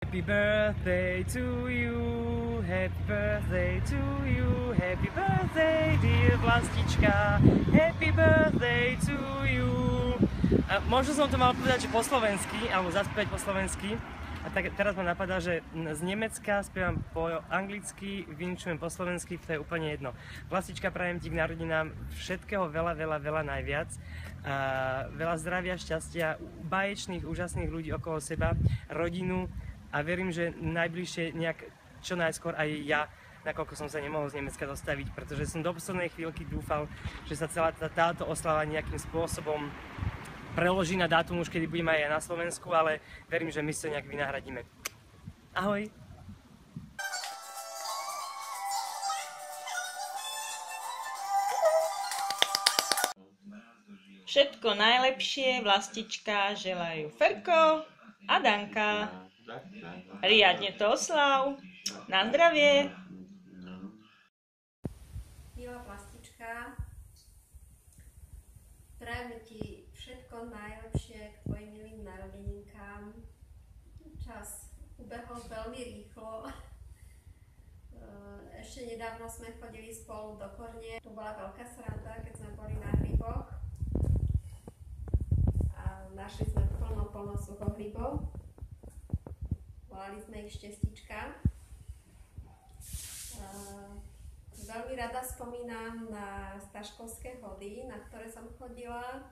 Happy birthday to you, happy birthday to you, happy birthday dear Vlastička, happy birthday to you. A možno som to mal povedať, že po slovensky, alebo zaspievať po slovensky. A tak teraz ma napadá, že z Nemecka spievam po anglicky, vyničujem po slovensky, to je úplne jedno. Vlastička, prajem ti k narodinám všetkého veľa, veľa, veľa najviac. A veľa zdravia, šťastia, báječných, úžasných ľudí okolo seba, rodinu. A verím, že najbližšie nejak čo najskôr aj ja, nakoľko som sa nemohol z Nemecka dostaviť, pretože som do poslednej chvíľky dúfal, že sa celá táto oslava nejakým spôsobom preloží na dátum už, kedy budeme aj na Slovensku, ale verím, že my sa nejak vynahradíme. Ahoj! Všetko najlepšie, Vlastička, želajú Ferko a Danka. Riadne to oslav. Na zdravie. Milá Vlastička, prajeme ti všetko najlepšie k tvojim milým narodeninkám. Čas ubehol veľmi rýchlo. Ešte nedávno sme chodili spolu do Korne. To bola veľká sranda, keď sme boli na hryboch. A našli sme plno suchohrybov. Volali sme ich Štestička. Veľmi rada spomínam na staškovské hody, na ktoré som chodila.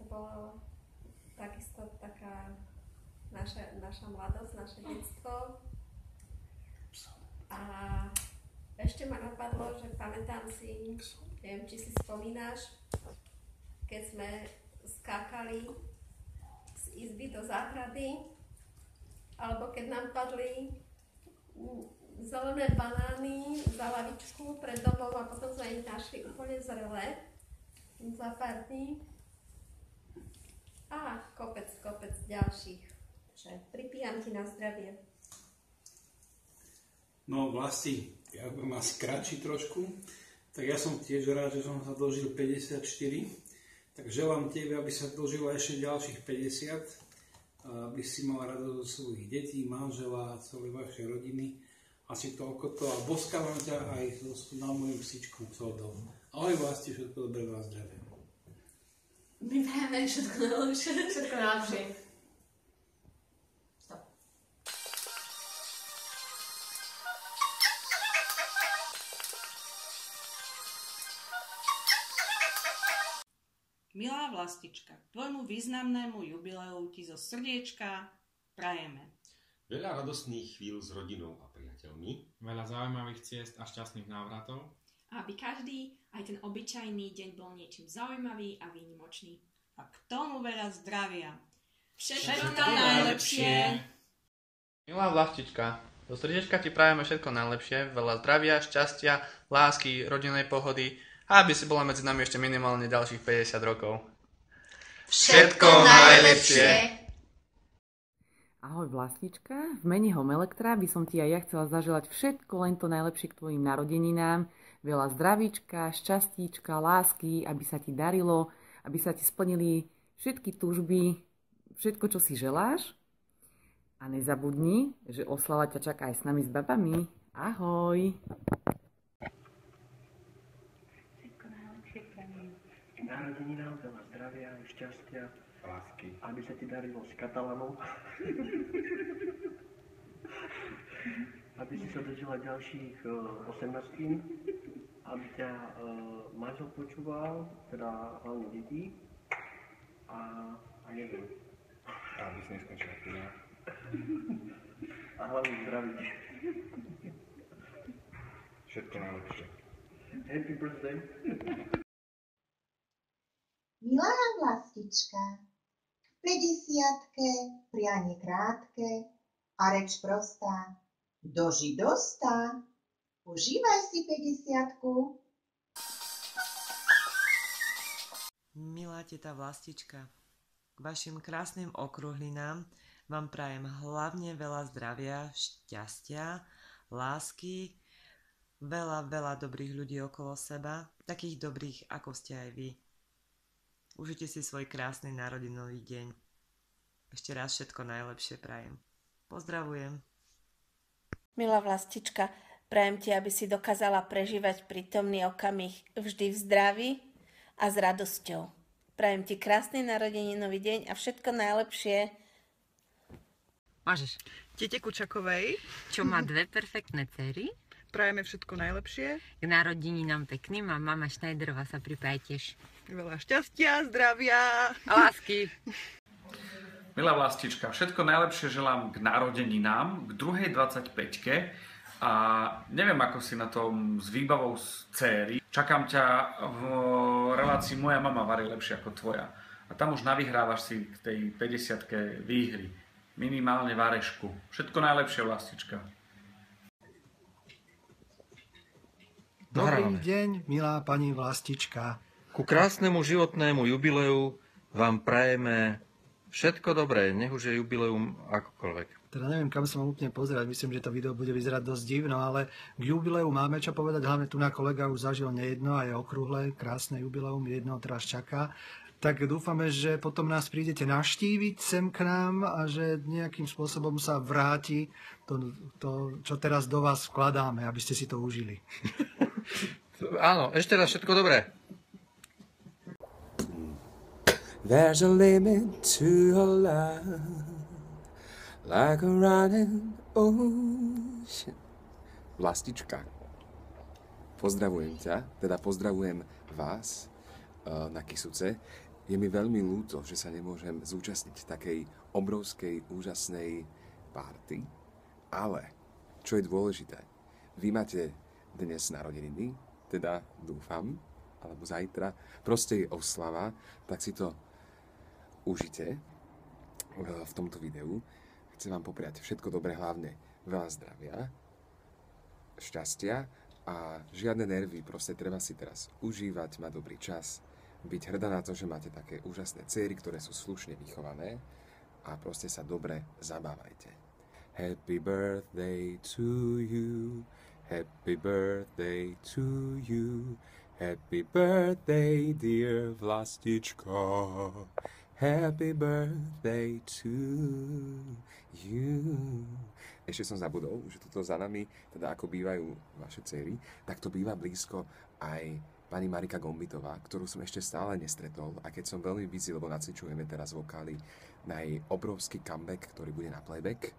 To bolo takisto taká naša mladosť, naše detstvo. A ešte ma napadlo, že pamätám si, neviem, či si spomínaš, keď sme skákali z izby do záhrady, alebo keď nám padli zelené banány za lavičku pred domom a potom sme ich našli úplne zrelé za pár dní. A kopec ďalších. Takže pripíjam ti na zdravie. No Vlasti, ja budem asi kratší trošku, tak ja som tiež rád, že som sa dožil 54, tak želám tebe, aby sa dožilo ešte ďalších 50, aby si mal radosť zo svojich detí, manžela a celej vašej rodiny. Asi toľko to a boskávam ťa aj na mojim psíčkom Soldom. Ahoj Vlasti, všetko dobré na zdravie. My prajeme všetko najlepšie. Všetko najlepšie. Stop. Milá Vlastička, k tvojmu významnému jubileu ti zo srdiečka prajeme. Veľa radostných chvíľ s rodinou a priateľmi. Veľa zaujímavých ciest a šťastných návratov. Aby každý, aj ten obyčajný deň bol niečím zaujímavý a výnimočný. A k tomu veľa zdravia. Všetko najlepšie. Milá Vlastička, zo srdiečka ti prajeme všetko najlepšie, veľa zdravia, šťastia, lásky, rodinnej pohody a aby si bola medzi nami ešte minimálne ďalších 50 rokov. Všetko najlepšie. Ahoj Vlastička, v mene Home Elektra by som ti aj ja chcela zaželať všetko len to najlepšie k tvojim narodeninám. Veľa zdravíčka, šťastíčka, lásky, aby sa ti darilo, aby sa ti splnili všetky túžby, všetko, čo si želáš. A nezabudni, že oslava ťa čaká aj s nami s babami. Ahoj! Všetko najlepšie prajem. Narodeninám veľa zdravia, šťastia, lásky. Aby sa ti darilo s katalanom. Aby si sa dožila ďalších 18, aby ťa manžel počúval, teda hlavne deti. A neviem. Aby si neskončila chvíľa. A hlavne zdraví. Všetko najlepšie. Happy birthday. Milá Vlastička, v 50-ke prianie krátke a reč prostá. Doži dostá, užívaj si 50-ku. Milá teta Vlastička, k vašim krásnym okrúhlinám vám prajem hlavne veľa zdravia, šťastia, lásky, veľa dobrých ľudí okolo seba, takých dobrých, ako ste aj vy. Užite si svoj krásny narodinový deň. Ešte raz všetko najlepšie prajem. Pozdravujem. Milá Vlastička, prajem ti, aby si dokázala prežívať prítomný okamih vždy v zdraví a s radosťou. Prajem ti krásny narodeninový deň a všetko najlepšie. Mážeš. Tete Kučakovej, Čo má 2 perfektné dcery. prajeme všetko najlepšie. K narodeninám pekným a mama Schneiderová sa pripája tiež. Veľa šťastia, zdravia a lásky. Milá Vlastička, všetko najlepšie želám k narodeninám, k druhej 25-ke a neviem, ako si na tom s výbavou z céry. Čakám ťa v relácii Moja mama varí lepšie ako tvoja. A tam už navyhrávaš si k tej 50-ke výhry. Minimálne varešku. Všetko najlepšie, Vlastička. Dobrý deň, milá pani Vlastička. Ku krásnemu životnému jubileu vám prajeme všetko dobré, nech už je jubileum akokoľvek. Teda neviem, kam sa mám úplne pozerať, myslím, že to video bude vyzerať dosť divno, ale k jubileu máme čo povedať, hlavne tu na kolega už zažil nejedno a je okrúhle, krásne jubileum, jedno teraz čaká. Tak dúfame, že potom nás prídete navštíviť sem k nám a že nejakým spôsobom sa vráti to, čo teraz do vás vkladáme, aby ste si to užili. Áno, ešte raz všetko dobré. There's a limit to your love, like a running ocean. Vlastička, pozdravujem ťa, teda pozdravujem vás na Kisuce. Je mi veľmi ľúto, že sa nemôžem zúčastniť takej obrovskej, úžasnej párty, ale čo je dôležité, vy máte dnes narodeniny, teda dúfam, alebo zajtra, proste je oslava, tak si to užite v tomto videu. Chcem vám popriať všetko dobré, hlavne veľa zdravia, šťastia a žiadne nervy, proste treba si teraz užívať, mať dobrý čas, byť hrdá na to, že máte také úžasné dcéry, ktoré sú slušne vychované a proste sa dobre zabávajte. Happy birthday to you, happy birthday to you, happy birthday dear Vlastičko, happy birthday to you. Ešte som zabudol, že toto za nami, teda ako bývajú vaše dcery, tak to býva blízko aj pani Marika Gombitová, ktorú som ešte stále nestretol a keď som veľmi busy, lebo nacvičujeme teraz vokály na jej obrovský comeback, ktorý bude na playback.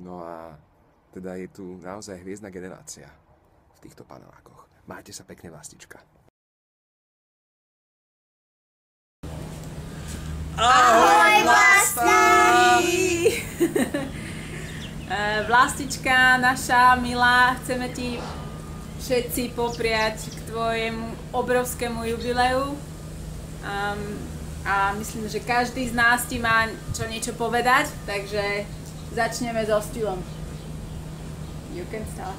No a teda je tu naozaj hviezdna generácia v týchto panelákoch. Majte sa pekne, Vlastička. Ahoj, Vlasti! Vlastička, naša milá, chceme ti všetci popriať k tvojemu obrovskému jubileu. A myslím, že každý z nás ti má niečo povedať, takže začneme so stylom. You can start.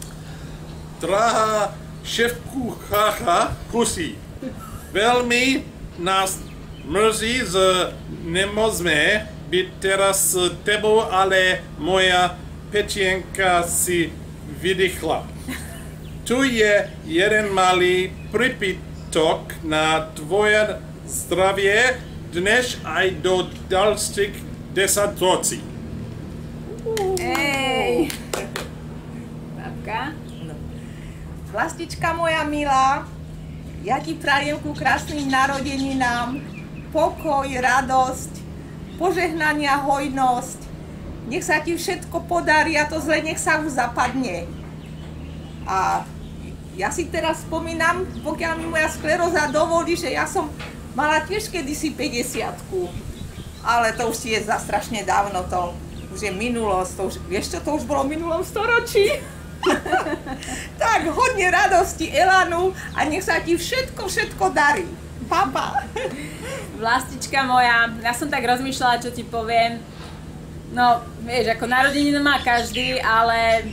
Drahá šéfkuchářka Kusí, veľmi nás mrzí, že nemôžeme byť teraz s tebou, ale moja petienka si vydýchla. Tu je jeden malý prípitok na tvoje zdravie dnes aj do ďalších 10 rocí. Ej! Babka? Vlastička moja milá, ja ti prajem ku krásnym narodeninám pokoj, radosť, požehnania, hojnosť. Nech sa ti všetko podarí a to zle nech sa už zapadne. A ja si teraz spomínam, pokiaľ mi moja skleróza dovolí, že ja som mala tiež kedysi 50-ku. Ale to už je za strašne dávno, to už je minulosť, to už, vieš čo, to už bolo v minulom storočí. Tak, hodne radosti, elanu a nech sa ti všetko darí. Papa. Vlastička moja, ja som tak rozmýšľala, čo ti poviem. No, vieš, ako narodeninu má každý, ale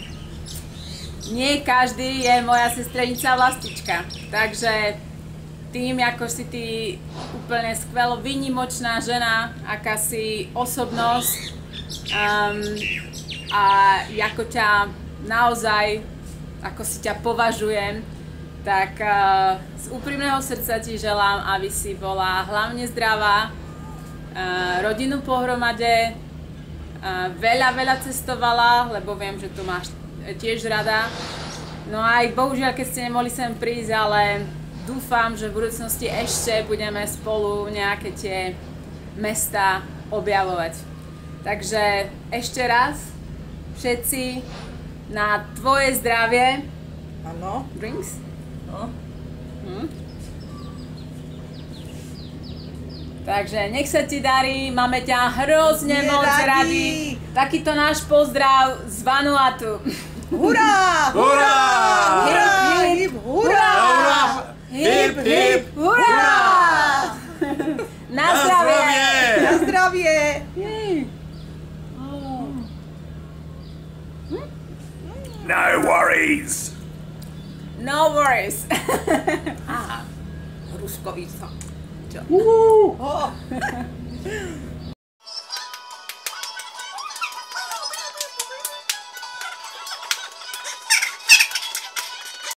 nie každý je moja sestrenica Vlastička. Takže tým, ako si ty úplne skvelo výnimočná žena, aká si osobnosť a ako ťa naozaj, ako si ťa považujem, tak z úprimného srdca ti želám, aby si bola hlavne zdravá, rodinu pohromade, veľa cestovala, lebo viem, že tu máš tiež rada. No aj bohužiaľ, keď ste nemohli sem prísť, ale dúfam, že v budúcnosti ešte budeme spolu nejaké tie mestá objavovať. Takže ešte raz, všetci na tvoje zdravie. Áno. Drinks? No. Takže nech sa ti darí, máme ťa hrozne moc radi. Takýto náš pozdrav z Vanuatu. Hurá! Hurá! Hurá! Hip, hurá! Hip, hip, hurá! Na zdravie! Na zdravie! No worries! No worries. Aha. Ruskovica. Čo?